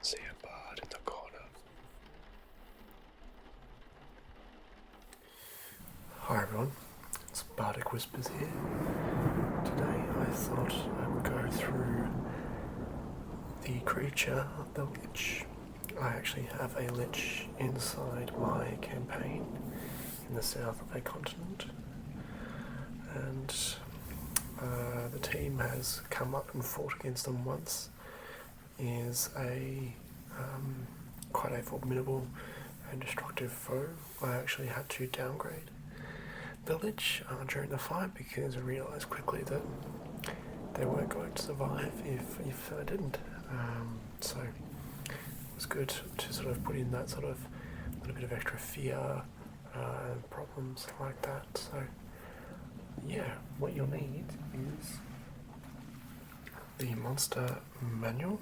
See a bard in the corner. Hi everyone, it's Bardic Whispers here. Today I thought I would go through the creature, the Lich. I actually have a Lich inside my campaign in the south of a continent, and the team has come up and fought against them once. Is a quite a formidable and destructive foe. I actually had to downgrade the Lich during the fight because I realised quickly that they weren't going to survive if I didn't. So it was good to sort of put in that sort of little bit of extra fear and problems like that. So yeah, what you'll need is the monster manual,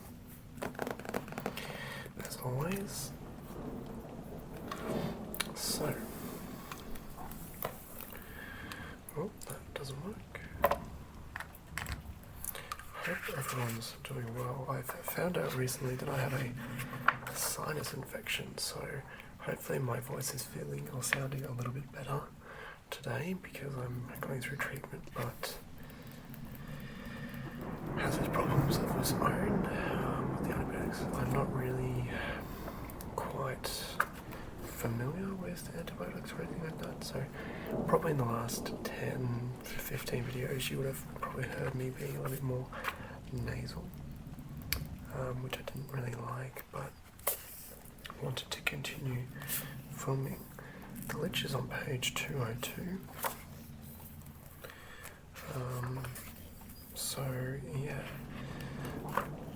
as always. So, oh, that doesn't work. I hope everyone's doing well. I've found out recently that I have a sinus infection, so hopefully my voice is feeling or sounding a little bit better today because I'm going through treatment, but has its problems of its own with the antibiotics. I'm not really quite familiar with antibiotics or anything like that, so probably in the last 10 to 15 videos you would have probably heard me be a little bit more nasal, which I didn't really like, but wanted to continue filming. The Lich is on page 202. So yeah,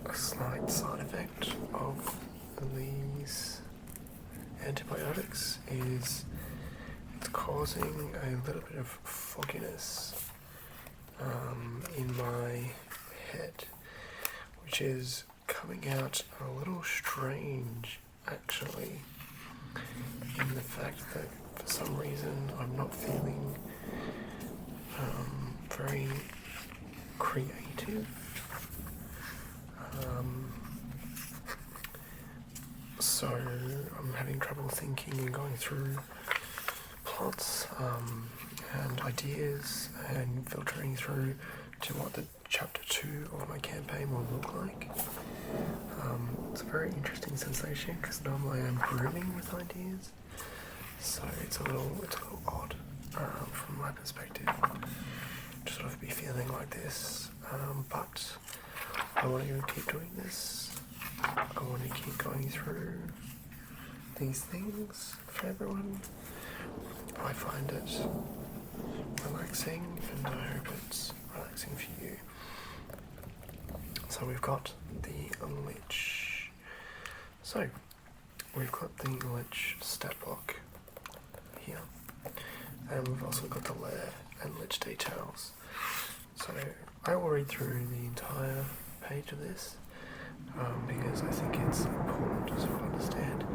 a slight side effect of these antibiotics is it's causing a little bit of fogginess in my head, which is coming out a little strange actually, in the fact that for some reason I'm not feeling very creative. So I'm having trouble thinking and going through plots and ideas and filtering through to what the chapter 2 of my campaign will look like. It's a very interesting sensation because normally I'm brimming with ideas, so it's a little odd from my perspective to sort of be feeling like this, but I want to keep doing this. I want to keep going through these things for everyone. I find it relaxing, and I hope it's relaxing for you. So we've got the Lich. So we've got the Lich stat block here, and we've also got the lair and Lich details. So I will read through the entire page of this because I think it's important to sort of understand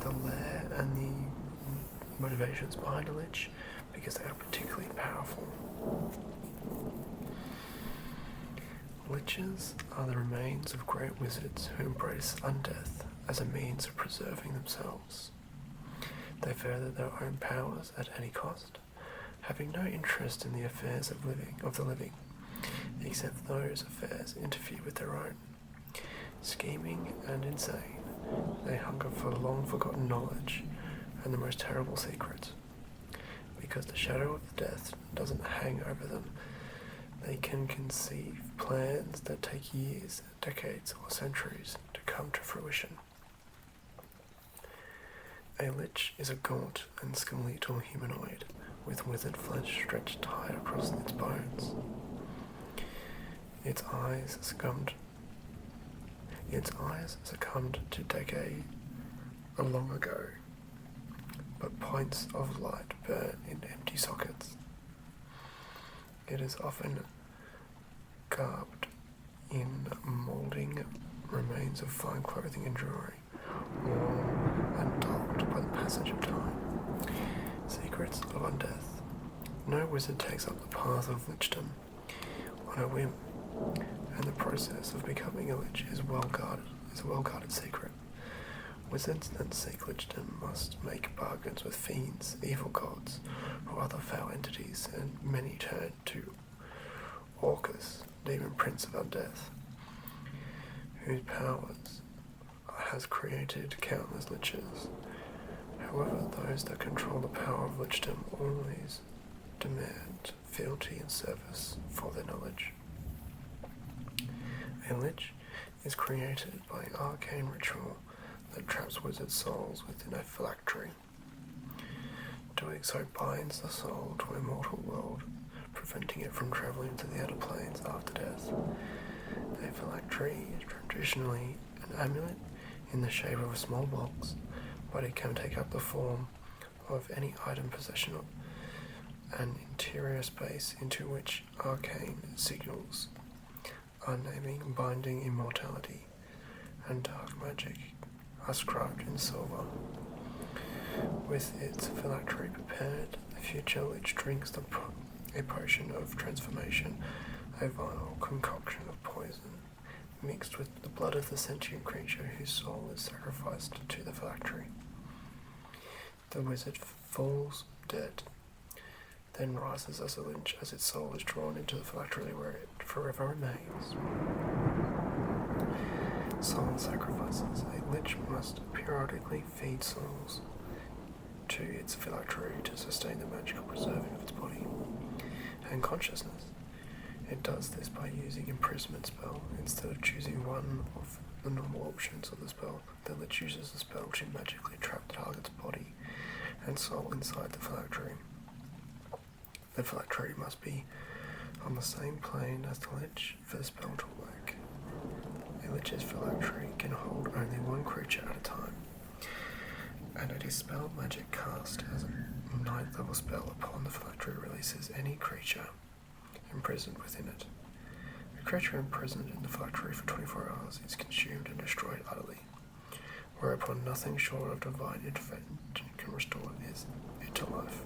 the lair and the motivations behind a Lich, because they are particularly powerful. Liches are the remains of great wizards who embrace undeath as a means of preserving themselves. They further their own powers at any cost, having no interest in the affairs of the living, except those affairs interfere with their own. Scheming and insane, they hunger for long-forgotten knowledge and the most terrible secrets. Because the shadow of death doesn't hang over them, they can conceive plans that take years, decades, or centuries to come to fruition. A Lich is a gaunt and skeletal humanoid with withered flesh stretched tight across its bones. Its eyes succumbed to decay long ago, but points of light burn in empty sockets. It is often garbed in moulding remains of fine clothing and jewellery, worn and dulled by the passage of time. Secrets of undeath. No wizard takes up the path of lichdom on a whim, and the process of becoming a lich is well guarded is a well-guarded secret. Wizards that seek lichdom must make bargains with fiends, evil gods, or other foul entities, and many turn to Orcus, demon prince of undeath, whose powers has created countless liches. However, those that control the power of lichdom always demand fealty and service for their knowledge. A lich is created by arcane ritual that traps wizard souls within a phylactery. Doing so binds the soul to a mortal world, preventing it from travelling to the outer planes after death. A phylactery is traditionally an amulet in the shape of a small box, but it can take up the form of any item possession of an interior space into which arcane signals, unnaming, binding immortality, and dark magic are scribed in silver. With its phylactery prepared, the future lich drinks a potion of transformation, a vile concoction of poison, mixed with the blood of the sentient creature whose soul is sacrificed to the phylactery. The wizard falls dead, then rises as a lich as its soul is drawn into the phylactery where it forever remains. Soul sacrifices. A lich must periodically feed souls to its phylactery to sustain the magical preserving of its body and consciousness. It does this by using imprisonment spell. Instead of choosing one of the normal options of the spell, the lich uses the spell to magically trap the target's body and soul inside the phylactery. The phylactery must be on the same plane as the lich for the spell to work. A lich's phylactery can hold only one creature at a time, and a dispel magic cast as a 9th level spell upon the phylactery releases any creature imprisoned within it. A creature imprisoned in the phylactery for 24 hours is consumed and destroyed utterly, whereupon nothing short of divine intervention can restore it to life.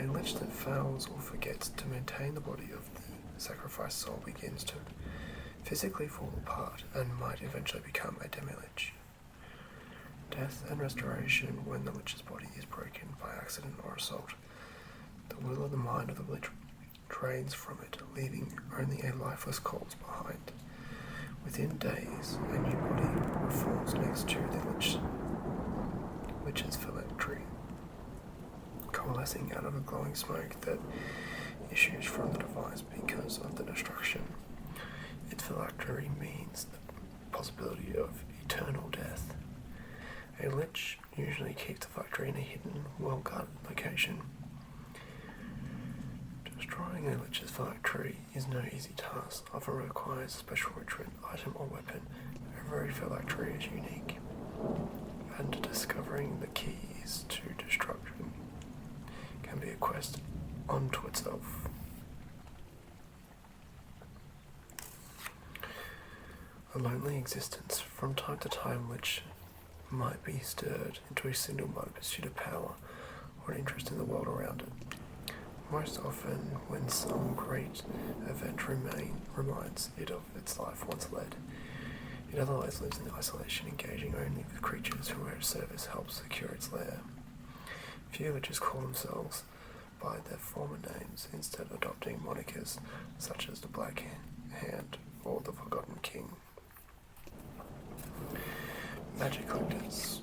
A lich that fails or forgets to maintain the body of the sacrificed soul begins to physically fall apart and might eventually become a demi-lich. Death and restoration when the lich's body is broken by accident or assault. The will of the mind of the lich drains from it, leaving only a lifeless corpse behind. Within days, a new body reforms next to the lich's phylactery, coalescing out of a glowing smoke that issues from the device because of the destruction. Its phylactery means the possibility of eternal death. A lich usually keeps the phylactery in a hidden, well-guarded location. Destroying a lich's phylactery is no easy task, often requires a special ritual item or weapon. Every phylactery is unique, and discovering the keys to destruction can be a quest unto itself. A lonely existence. From time to time, lich might be stirred into a single-minded pursuit of power or an interest in the world around it. Most often, when some great event reminds it of its life once led, it otherwise lives in isolation, engaging only with creatures whose service helps secure its lair. Few liches call themselves by their former names, instead of adopting monikers such as the Black Hand or the Forgotten King. Magic collectors.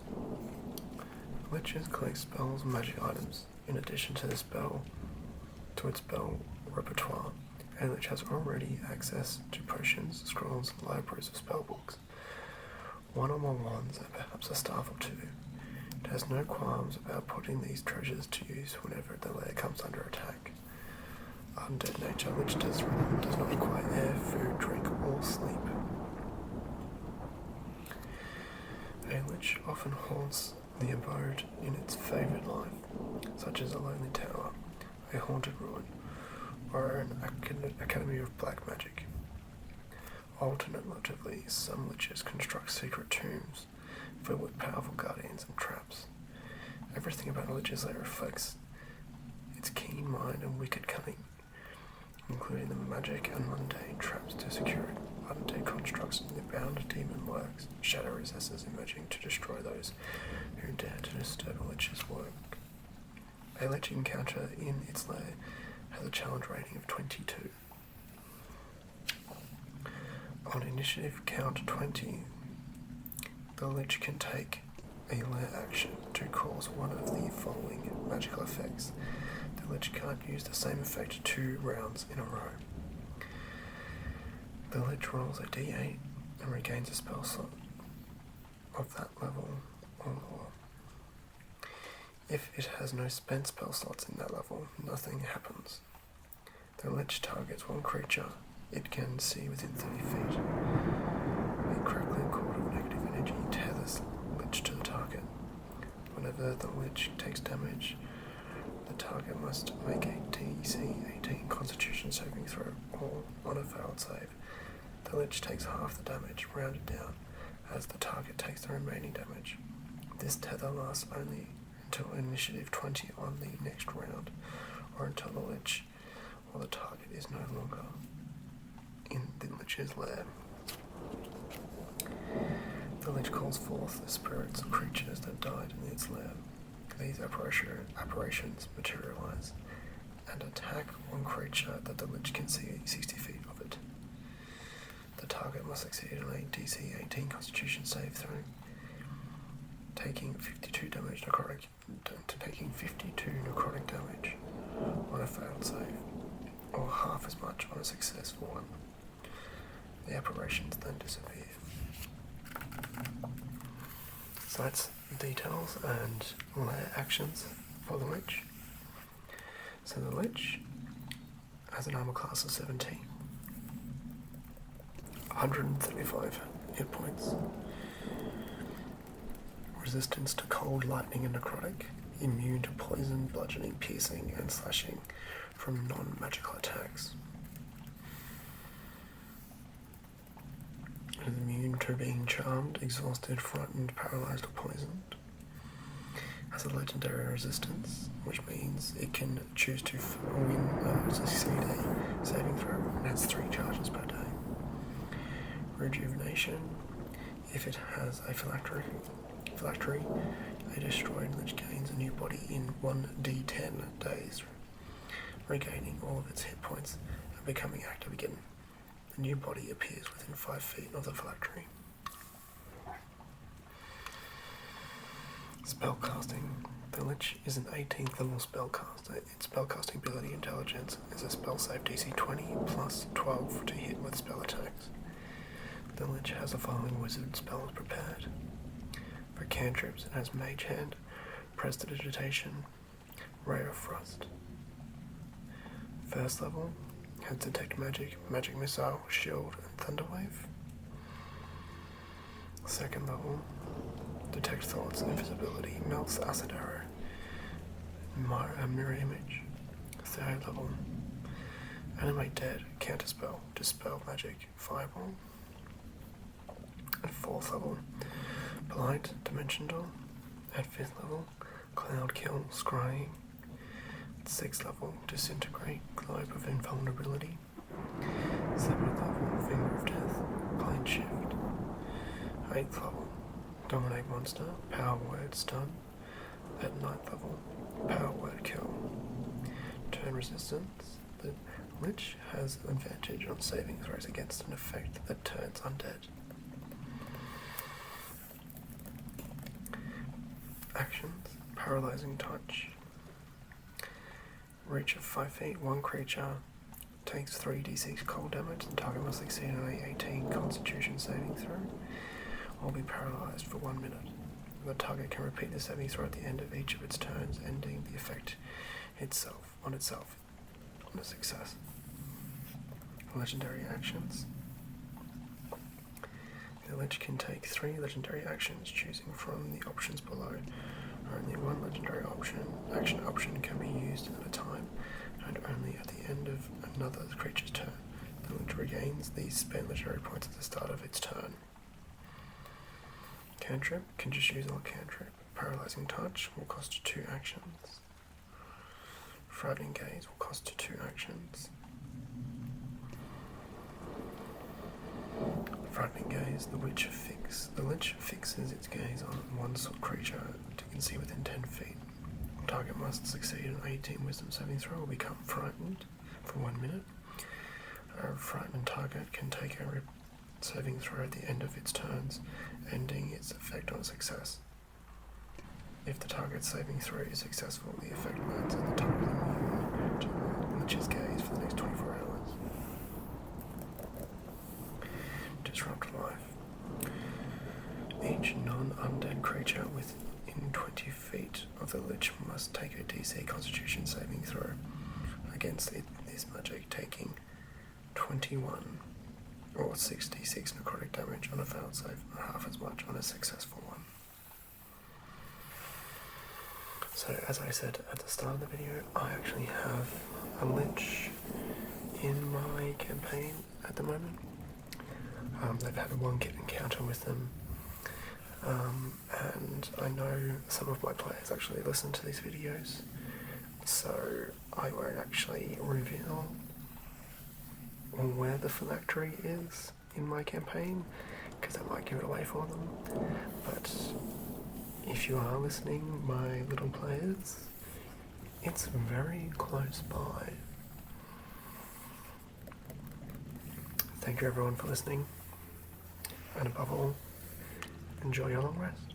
Liches collect spells and magic items. In addition to its spell repertoire, a lich has already access to potions, scrolls, and libraries of spellbooks, one or more wands, and perhaps a staff or two. It has no qualms about putting these treasures to use whenever the lair comes under attack. Undead nature, lich does not require air, food, drink, or sleep. A lich often haunts the abode in its favourite life, such as a lonely tower, a haunted ruin, or an academy of black magic. Alternatively, some liches construct secret tombs filled with powerful guardians and traps. Everything about a lich's lair reflects its keen mind and wicked cunning, including the magic and mundane traps to secure it. undead constructs in the bound demon lurks, shadow recesses emerging to destroy those who dare to disturb a Lich's work. A Lich encounter in its lair has a challenge rating of 22. On initiative count 20, the Lich can take a lair action to cause one of the following magical effects. The Lich can't use the same effect 2 rounds in a row. The Lich rolls a d8 and regains a spell slot of that level or more. If it has no spent spell slots in that level, nothing happens. The Lich targets one creature it can see within 30 feet. A crackling cord of negative energy tethers the Lich to the target. Whenever the Lich takes damage, the target must make a DC 18 Constitution saving throw or on a failed save. The Lich takes half the damage, rounded down, as the target takes the remaining damage. This tether lasts only until initiative 20 on the next round, or until the Lich or the target is no longer in the Lich's lair. The Lich calls forth the spirits of creatures that died in its lair. These apparitions materialize and attack one creature that the Lich can see 60 feet of it. The target must succeed on a DC 18 Constitution save throw, taking 52 necrotic damage on a failed save, or half as much on a successful one. The apparitions then disappear. So that's details and lair actions for the Lich. So the Lich has an armor class of 17, 135 hit points, resistance to cold, lightning and necrotic, immune to poison, bludgeoning, piercing and slashing from non-magical attacks. It is immune to being charmed, exhausted, frightened, paralysed or poisoned. Has a legendary resistance, which means it can choose to succeed a saving throw and has 3 charges per day. Rejuvenation. If it has a phylactery, a destroyed Lich gains a new body in 1d10 days, regaining all of its hit points and becoming active again. The new body appears within 5 feet of the phylactery. Spellcasting. The Lich is an 18th level spellcaster. Its spellcasting ability intelligence is a spell save DC 20 plus 12 to hit with spell attacks. The Lich has the following wizard spells prepared. For cantrips, it has Mage Hand, Prestidigitation, Ray of Frost. First level has Detect Magic, Magic Missile, Shield, and Thunderwave. Second level, Detect Thoughts, Invisibility, Melts Acid Arrow, Mirror Image. Third level, Animate Dead, Counterspell, Dispel Magic, Fireball. At 4th level, Blight, Dimension Door. At 5th level, Cloud Kill, Scrying. At 6th level, Disintegrate, Globe of Invulnerability. 7th level, Finger of Death, Plane Shift. 8th level, Dominate Monster, Power Word, Stun. At 9th level, Power Word, Kill. Turn Resistance. The Lich has advantage on saving throws against an effect that turns undead. Actions. Paralyzing Touch. Reach of 5 feet, one creature takes 3d6 cold damage. The target must succeed on a 18 Constitution saving throw or be paralyzed for 1 minute. The target can repeat the saving throw at the end of each of its turns, ending the effect on itself on a success. Legendary actions. The Lich can take 3 legendary actions, choosing from the options below. Only one legendary action option can be used at a time, and only at the end of another creature's turn. The Lich regains these spent legendary points at the start of its turn. Cantrip can just use all cantrip. Paralyzing Touch will cost 2 actions. Frightening Gaze will cost 2 actions. is the Lich fix. The Lich fixes its gaze on one creature it can see within 10 feet. Target must succeed an 18 wisdom saving throw or become frightened for 1 minute. A frightened target can take a saving throw at the end of its turns, ending its effect on success. If the target's saving throw is successful, the effect lands on the target immune to the Lich's gaze for the next 24 hours. Disrupt life. Each non-undead creature within 20 feet of the Lich must take a DC Constitution saving throw against this magic, taking 21 or 66 necrotic damage on a failed save, or half as much on a successful one. So, as I said at the start of the video, I actually have a Lich in my campaign at the moment. They've had a one-kit encounter with them, and I know some of my players actually listen to these videos, so I won't actually reveal where the phylactery is in my campaign, because that might give it away for them. But if you are listening, my little players, it's very close by. Thank you everyone for listening, and above all, enjoy your long rest.